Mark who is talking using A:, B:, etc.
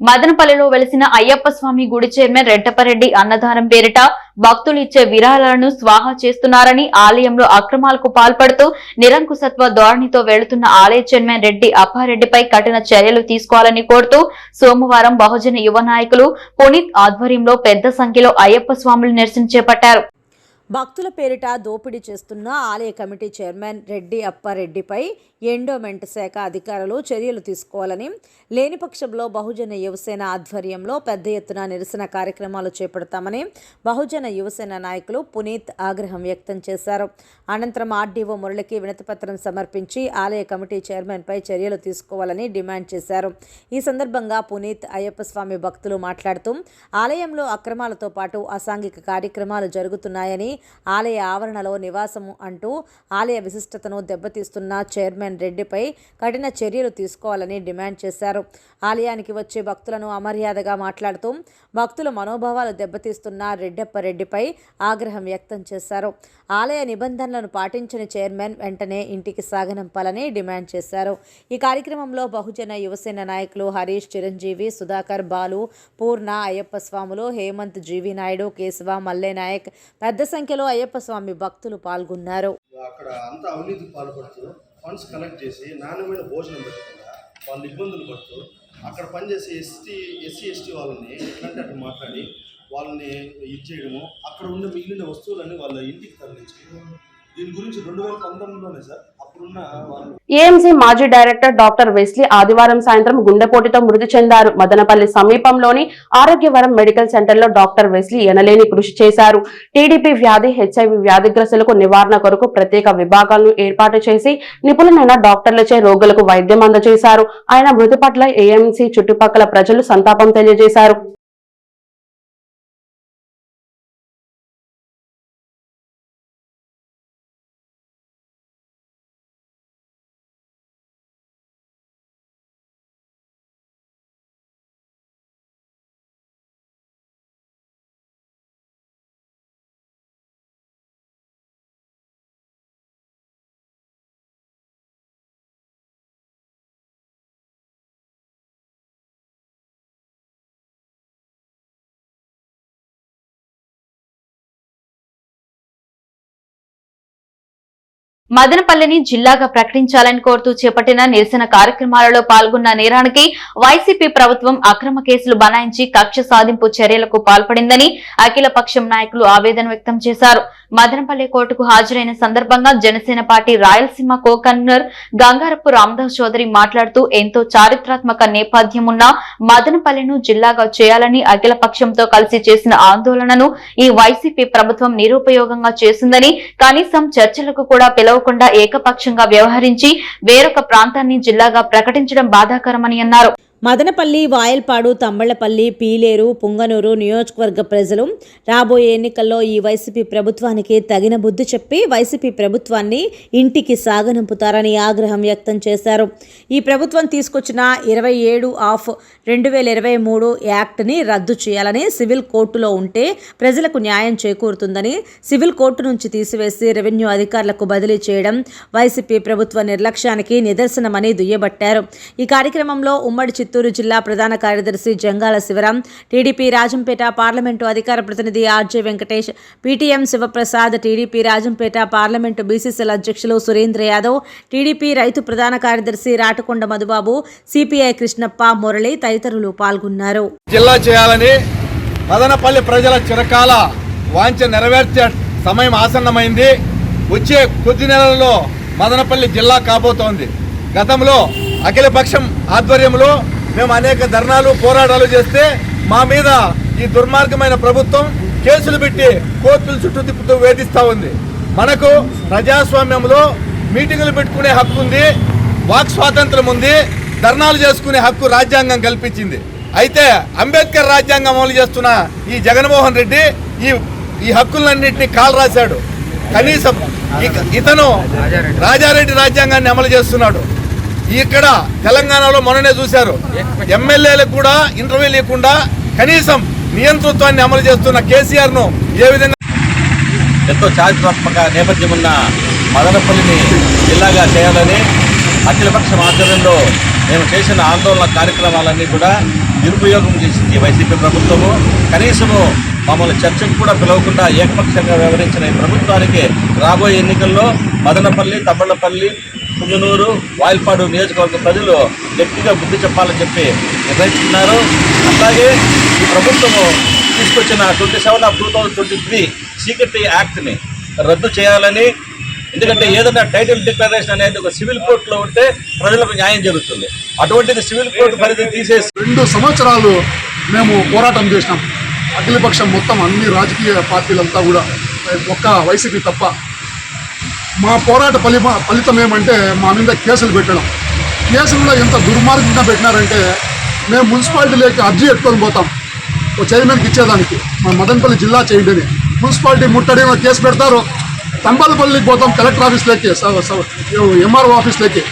A: మదనపల్లిలో వెలిసిన అయ్యప్ప స్వామి గుడి చైర్మన్ రెడ్డప్పరెడ్డి అన్నదానం పేరిట భక్తులు ఇచ్చే విరాళాలను స్వాహా చేస్తున్నారని, ఆలయంలో అక్రమాలకు పాల్పడుతూ నిరంకుశత్వ ధోరణితో వెళుతున్న ఆలయ చైర్మన్ రెడ్డి అప్పారెడ్డిపై కఠిన చర్యలు తీసుకోవాలని కోరుతూ సోమవారం బహుజన యువ నాయకులు పునీత్ ఆధ్వర్యంలో పెద్ద సంఖ్యలో అయ్యప్ప స్వాములు నిరసన చేపట్టారు.
B: భక్తుల పేరిట దోపిడీ చేస్తున్న ఆలయ కమిటీ చైర్మన్ రెడ్డి అప్పారెడ్డిపై ఎండోమెంట్ శాఖ అధికారులు చర్యలు తీసుకోవాలని, లేని పక్షంలో బహుజన యువసేన ఆధ్వర్యంలో పెద్ద ఎత్తున నిరసన కార్యక్రమాలు చేపడతామని బహుజన యువసేన నాయకులు పునీత్ ఆగ్రహం వ్యక్తం చేశారు. అనంతరం ఆర్డీఓ మురళికి వినతిపత్రం సమర్పించి ఆలయ కమిటీ చైర్మన్పై చర్యలు తీసుకోవాలని డిమాండ్ చేశారు. ఈ సందర్భంగా పునీత్ అయ్యప్ప స్వామి భక్తులు మాట్లాడుతూ ఆలయంలో అక్రమాలతో పాటు అసాంఘిక కార్యక్రమాలు జరుగుతున్నాయని, ఆలయ ఆవరణలో నివాసము అంటూ ఆలయ విశిష్టతను దెబ్బతీస్తున్న చైర్మన్ రెడ్డిపై కఠిన చర్యలు తీసుకోవాలని డిమాండ్ చేశారు. ఆలయానికి వచ్చే భక్తులను అమర్యాదగా మాట్లాడుతూ భక్తుల మనోభావాలు దెబ్బతీస్తున్న రెడ్డప్పరెడ్డిపై ఆగ్రహం వ్యక్తం చేశారు. ఆలయ నిబంధనలను పాటించని చైర్మన్ వెంటనే ఇంటికి సాగనంపాలని డిమాండ్ చేశారు. ఈ కార్యక్రమంలో బహుజన యువసేన నాయకులు హరీష్, చిరంజీవి, సుధాకర్, బాలు, పూర్ణ, అయ్యప్ప స్వాములు, హేమంత్, జీవి నాయుడు, కేశవ, మల్లె నాయక్ పెద్ద సంఖ్యలో అయ్యప్ప స్వామి భక్తులు పాల్గొన్నారు.
C: అక్కడ అంతా అవినీతికి పాల్పడుతూ ఫండ్స్ కలెక్ట్ చేసి నాణ్యమైన భోజనం పెట్టకుండా వాళ్ళు ఇబ్బందులు పడుతూ అక్కడ పనిచేసే ఎస్సీ ఎస్టీ వాళ్ళని ఎట్లాంటి అట్లా మాట్లాడి వాళ్ళని ఇచ్చేయడము, అక్కడ ఉన్న మిగిలిన వస్తువులని వాళ్ళ ఇంటికి తరలించడం. దీని గురించి 2019లోనే సార్ అప్పుడున్న వాళ్ళు
D: ఏఎంసీ మాజీ డైరెక్టర్ డాక్టర్ వెస్లీ ఆదివారం సాయంత్రం గుండెపోటుతో మృతి చెందారు. మదనపల్లి సమీపంలోని ఆరోగ్యవరం మెడికల్ సెంటర్లో డాక్టర్ వెస్లీ ఎనలేని కృషి చేశారు. టీడీపీ వ్యాధి, హెచ్ఐవి వ్యాధిగ్రస్తులకు నివారణ కొరకు ప్రత్యేక విభాగాలను ఏర్పాటు చేసి నిపుణులైన డాక్టర్లచే రోగులకు వైద్యం అందజేశారు. ఆయన మృతి పట్ల ఏఎంసీ చుట్టుపక్కల ప్రజలు సంతాపం తెలియజేశారు.
A: మదనపల్లిని జిల్లాగా ప్రకటించాలని కోరుతూ చేపట్టిన నిరసన కార్యక్రమాలలో పాల్గొన్న నేరానికి వైసీపీ ప్రభుత్వం అక్రమ కేసులు బనాయించి కక్ష సాధింపు చర్యలకు పాల్పడిందని అఖిలపక్షం నాయకులు ఆవేదన వ్యక్తం చేశారు. మదనపల్లి కోర్టుకు హాజరైన సందర్భంగా Janasena party Rayalaseema co convenor Gangarapu Ramadas Chowdary మాట్లాడుతూ ఎంతో చారిత్రాత్మక నేపథ్యం ఉన్న మదనపల్లిను జిల్లాగా చేయాలని అఖిలపక్షంతో కలిసి చేసిన ఆందోళనను ఈ వైసీపీ ప్రభుత్వం నిరుపయోగంగా చేసిందని, కనీసం చర్చలకు కూడా పిలవకుండా ఏకపక్షంగా వ్యవహరించి వేరొక ప్రాంతాన్ని జిల్లాగా ప్రకటించడం బాధాకరమని అన్నారు.
B: మదనపల్లి, వాయల్పాడు, తంబళ్లపల్లి, పీలేరు, పుంగనూరు నియోజకవర్గ ప్రజలు రాబోయే ఎన్నికల్లో ఈ వైసీపీ ప్రభుత్వానికి తగిన బుద్ధి చెప్పి వైసీపీ ప్రభుత్వాన్ని ఇంటికి సాగనంపుతారని ఆగ్రహం వ్యక్తం చేశారు. ఈ ప్రభుత్వం తీసుకొచ్చిన 27/2023 యాక్ట్ని రద్దు చేయాలని, సివిల్ కోర్టులో ఉంటే ప్రజలకు న్యాయం చేకూరుతుందని సివిల్ కోర్టు నుంచి తీసివేసి రెవెన్యూ అధికారులకు బదిలీ చేయడం వైసీపీ ప్రభుత్వ నిర్లక్ష్యానికి నిదర్శనమని దుయ్యబట్టారు. ఈ కార్యక్రమంలో ఉమ్మడి చిత్తూరు జిల్లా ప్రధాన కార్యదర్శి జంగాల శివరాం, టీడీపీ రాజంపేట పార్లమెంటు అధికార ప్రతినిధి RJ Venkatesh, PTM Sivaprasad, TDP Rajampet parliament BCCL అధ్యక్షులు సురేంద్ర యాదవ్, టీడీపీ రైతు ప్రధాన కార్యదర్శి రాటకొండ మధుబాబు, సిపిఐ కృష్ణప్ప, మురళి తదితరులు పాల్గొన్నారు.
E: జిల్లా చేయాలని మదనపల్లి ప్రజల చిరకాల వాంఛ నెరవేర్చే సమయం ఆసన్నమైంది. వచ్చే కొద్ది నెలల్లో మదనపల్లి జిల్లా కాబోతోంది. గతంలో అఖిలపక్షం ఆధ్వర్యంలో మేము అనేక ధర్నాలు, పోరాటాలు చేస్తే మా మీద ఈ దుర్మార్గమైన ప్రభుత్వం కేసులు పెట్టి కోర్టుల చుట్టూ తిప్పుతూ వేధిస్తూ ఉంది. మనకు ప్రజాస్వామ్యంలో మీటింగులు పెట్టుకునే హక్కు ఉంది, వాక్ స్వాతంత్రం ఉంది, ధర్నాలు చేసుకునే హక్కు రాజ్యాంగం కల్పించింది. అయితే అంబేద్కర్ రాజ్యాంగం అమలు చేస్తున్న ఈ జగన్మోహన్ రెడ్డి ఈ హక్కులన్నింటినీ కాలు రాశాడు. కనీసం ఇతను రాజారెడ్డి రాజ్యాంగాన్ని అమలు చేస్తున్నాడు. ఇక్కడ తెలంగాణలో మొన్ననే చూశారు, ఎమ్మెల్యేలకు కూడా ఇంటర్వ్యూ లేకుండా కనీసం నియంతృత్వాన్ని అమలు చేస్తున్న కేసీఆర్ను ఏ విధంగా
F: ఎంతో చారిత్రాత్మక నేపథ్యం ఉన్న మదనపల్లిని జిల్లాగా చేయాలని అఖిలపక్షం ఆధ్వర్యంలో మేము చేసిన ఆందోళన కార్యక్రమాలన్నీ కూడా నిరుపయోగం చేసింది వైసీపీ ప్రభుత్వము. కనీసము మమ్మల్ని చర్చకు కూడా పిలవకుండా ఏకపక్షంగా వ్యవహరించిన ఈ ప్రభుత్వానికి రాబోయే ఎన్నికల్లో మదనపల్లి, తమ్మళ్లపల్లి, పుంగనూరు, వాయిల్పాడు నియోజకవర్గ ప్రజలు గట్టిగా బుద్ధి చెప్పాలని చెప్పి నిర్ణయించుకున్నారు. అలాగే ఈ ప్రభుత్వము తీసుకొచ్చిన 27/2023 సీక్రెటరీ యాక్ట్ని రద్దు చేయాలని, ఎందుకంటే ఏదైనా టైటిల్ డిక్లరేషన్ అనేది ఒక సివిల్ కోర్టులో ఉంటే ప్రజలకు న్యాయం జరుగుతుంది. అటువంటిది సివిల్ కోర్టు పరిధి తీసేసి
G: 2 సంవత్సరాలు మేము పోరాటం చేసినాం. అఖిలపక్షం మొత్తం అన్ని రాజకీయ పార్టీలంతా కూడా, ఒక్క వైసీపీ తప్ప. మా పోరాట ఫలితం ఏమంటే మా మీద కేసులు పెట్టడం. కేసుల్లో ఎంత దుర్మార్గంగా పెట్టినారంటే మేము మున్సిపాలిటీలోకి అర్జీ ఎత్తుకొని పోతాం ఓ చైర్మన్కి ఇచ్చేదానికి, మా మదనపల్లి జిల్లా చేయండి. మున్సిపాలిటీ ముట్టడి కేసు పెడతారు. తంబాలపల్లికి పోతాం, కలెక్టర్ ఆఫీస్లోకి, ఎంఆర్ఓ ఆఫీస్లోకి.